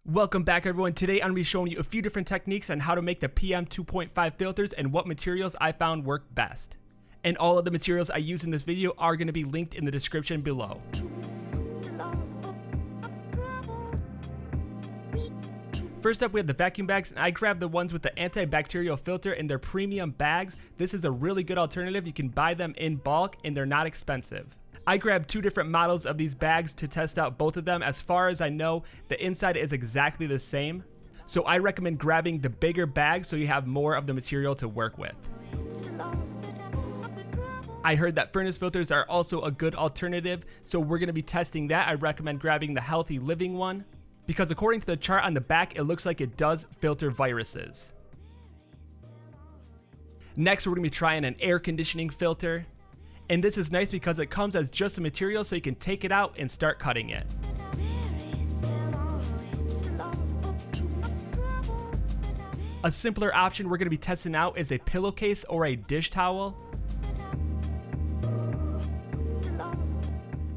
Welcome back, everyone. Today I'm going to be showing you a few different techniques on how to make the PM2.5 filters and what materials I found work best. And all of the materials I use in this video are going to be linked in the description below. First up, we have the vacuum bags, and I grabbed the ones with the antibacterial filter in their premium bags. This is a really good alternative. You can buy them in bulk and they're not expensive. I grabbed two different models of these bags to test out both of them. As far as I know, the inside is exactly the same. So I recommend grabbing the bigger bag so you have more of the material to work with. I heard that furnace filters are also a good alternative, so we're going to be testing that. I recommend grabbing the Healthy Living one, because according to the chart on the back, it looks like it does filter viruses. Next, we're going to be trying an air conditioning filter. And this is nice because it comes as just a material, so you can take it out and start cutting it. A simpler option we're going to be testing out is a pillowcase or a dish towel.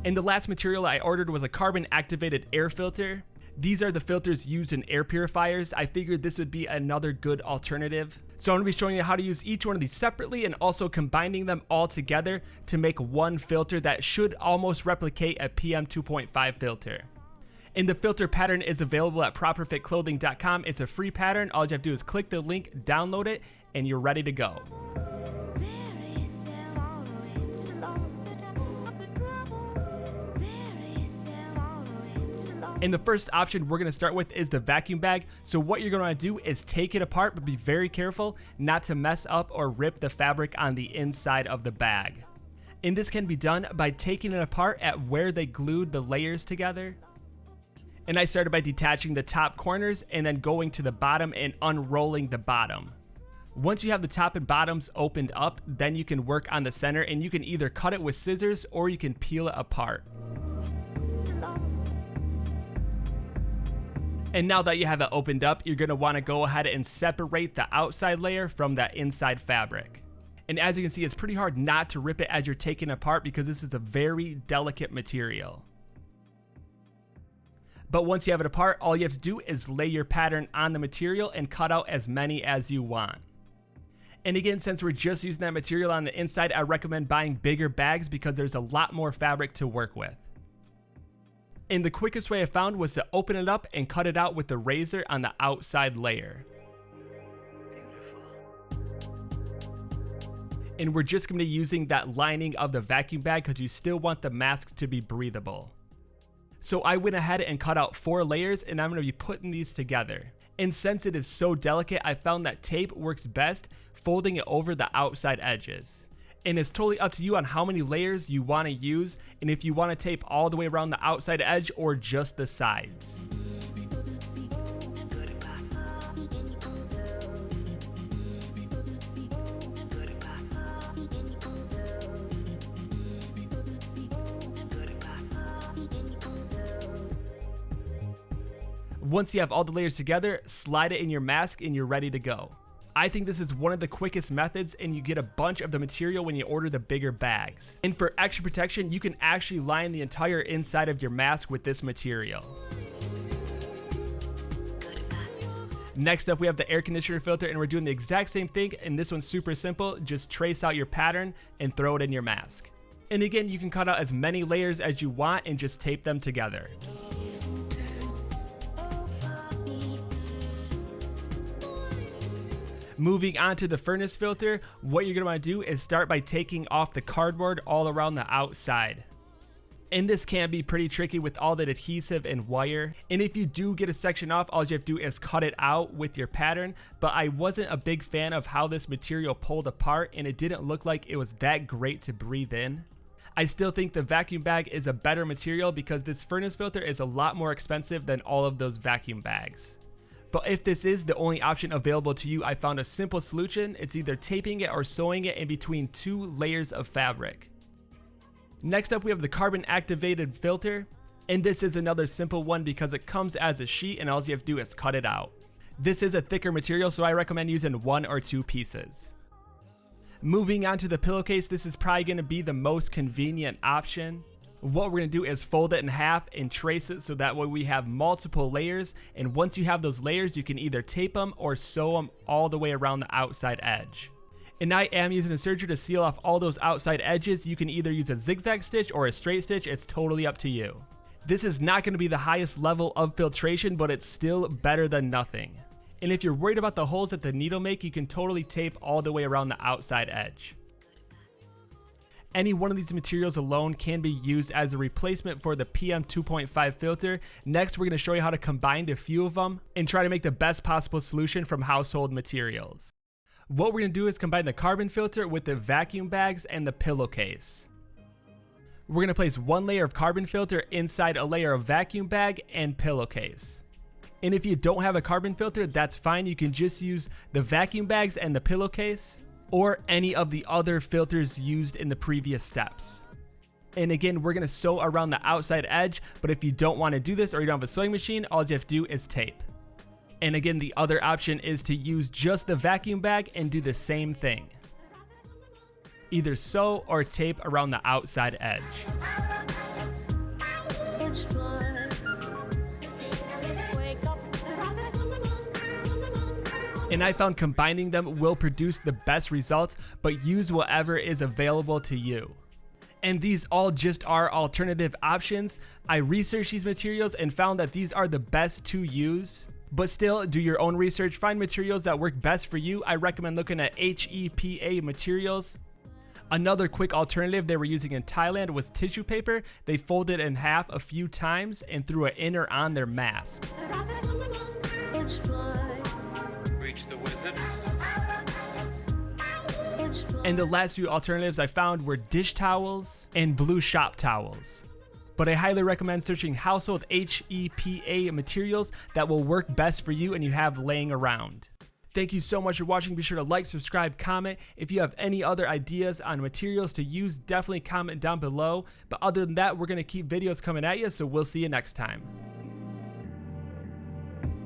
And the last material I ordered was a carbon activated air filter. These are the filters used in air purifiers. I figured this would be another good alternative. So I'm going to be showing you how to use each one of these separately and also combining them all together to make one filter that should almost replicate a PM2.5 filter. And the filter pattern is available at properfitclothing.com. It's a free pattern. All you have to do is click the link, download it, and you're ready to go. And the first option we're going to start with is the vacuum bag. So what you're going to do is take it apart, but be very careful not to mess up or rip the fabric on the inside of the bag. And this can be done by taking it apart at where they glued the layers together. And I started by detaching the top corners and then going to the bottom and unrolling the bottom. Once you have the top and bottoms opened up, then you can work on the center, and you can either cut it with scissors or you can peel it apart. And now that you have it opened up, you're going to want to go ahead and separate the outside layer from that inside fabric. And as you can see, it's pretty hard not to rip it as you're taking it apart because this is a very delicate material. But once you have it apart, all you have to do is lay your pattern on the material and cut out as many as you want. And again, since we're just using that material on the inside, I recommend buying bigger bags because there's a lot more fabric to work with. And the quickest way I found was to open it up and cut it out with the razor on the outside layer. And we're just going to be using that lining of the vacuum bag because you still want the mask to be breathable. So I went ahead and cut out 4 layers, and I'm going to be putting these together. And since it is so delicate, I found that tape works best folding it over the outside edges. And it's totally up to you on how many layers you want to use, and if you want to tape all the way around the outside edge or just the sides. Once you have all the layers together, slide it in your mask and you're ready to go. I think this is one of the quickest methods, and you get a bunch of the material when you order the bigger bags. And for extra protection, you can actually line the entire inside of your mask with this material. Next up, we have the air conditioner filter, and we're doing the exact same thing, and this one's super simple. Just trace out your pattern and throw it in your mask. And again, you can cut out as many layers as you want and just tape them together. Moving on to the furnace filter, what you're going to want to do is start by taking off the cardboard all around the outside. And this can be pretty tricky with all that adhesive and wire. And if you do get a section off, all you have to do is cut it out with your pattern. But I wasn't a big fan of how this material pulled apart, and it didn't look like it was that great to breathe in. I still think the vacuum bag is a better material because this furnace filter is a lot more expensive than all of those vacuum bags. But if this is the only option available to you, I found a simple solution. It's either taping it or sewing it in between 2 layers of fabric. Next up, we have the carbon activated filter. And this is another simple one because it comes as a sheet and all you have to do is cut it out. This is a thicker material, so I recommend using 1 or 2 pieces. Moving on to the pillowcase, this is probably going to be the most convenient option. What we're gonna do is fold it in half and trace it so that way we have multiple layers, and once you have those layers, you can either tape them or sew them all the way around the outside edge. And I am using a serger to seal off all those outside edges. You can either use a zigzag stitch or a straight stitch, it's totally up to you. This is not gonna be the highest level of filtration, but it's still better than nothing. And if you're worried about the holes that the needle make, you can totally tape all the way around the outside edge. Any one of these materials alone can be used as a replacement for the PM2.5 filter. Next, we're going to show you how to combine a few of them and try to make the best possible solution from household materials. What we're going to do is combine the carbon filter with the vacuum bags and the pillowcase. We're going to place one layer of carbon filter inside a layer of vacuum bag and pillowcase. And if you don't have a carbon filter, that's fine. You can just use the vacuum bags and the pillowcase, or any of the other filters used in the previous steps. And again, we're gonna sew around the outside edge, but if you don't wanna do this or you don't have a sewing machine, all you have to do is tape. And again, the other option is to use just the vacuum bag and do the same thing. Either sew or tape around the outside edge. And I found combining them will produce the best results, but use whatever is available to you. And these all just are alternative options. I researched these materials and found that these are the best to use, but still do your own research, find materials that work best for you. I recommend looking at HEPA materials. Another quick alternative they were using in Thailand was tissue paper. They folded it in half a few times and threw an inner on their mask. And the last few alternatives I found were dish towels and blue shop towels. But I highly recommend searching household HEPA materials that will work best for you and you have laying around. Thank you so much for watching. Be sure to like, subscribe, comment. If you have any other ideas on materials to use, definitely comment down below. But other than that, we're going to keep videos coming at you, so we'll see you next time.